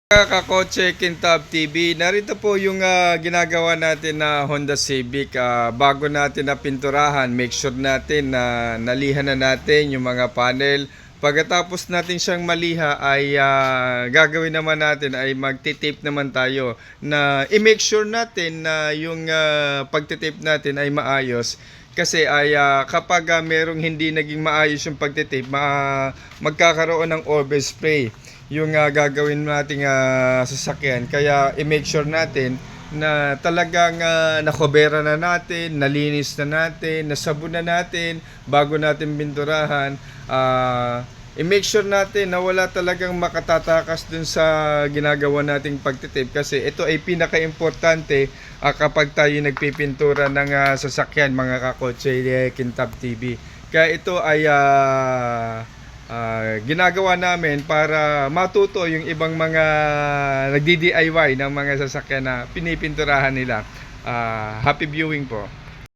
Kakotse Kintab TV, narito po yung ginagawa natin na Honda Civic. Bago natin na pinturahan, make sure natin na nalihan na natin yung mga panel. Pagkatapos natin siyang maliha ay gagawin naman natin ay magtitape naman tayo na i-make sure natin na yung pagtitape natin ay maayos. Kasi ay kapag merong hindi naging maayos yung pagtitape, magkakaroon ng overspray yung gagawin nating sasakyan. Kaya i-make sure natin na talagang nakobera na natin, nalinis na natin, nasabon na natin bago natin binturahan. I-make sure natin na wala talagang makatatakas dun sa ginagawa nating pagtitip, kasi ito ay pinaka-importante kapag tayo nagpipintura ng sasakyan, mga kakotse Kintab TV. Kaya ito ay ginagawa namin para matuto yung ibang mga nagdi-DIY ng mga sasakyan na pinipinturahan nila. Happy viewing po.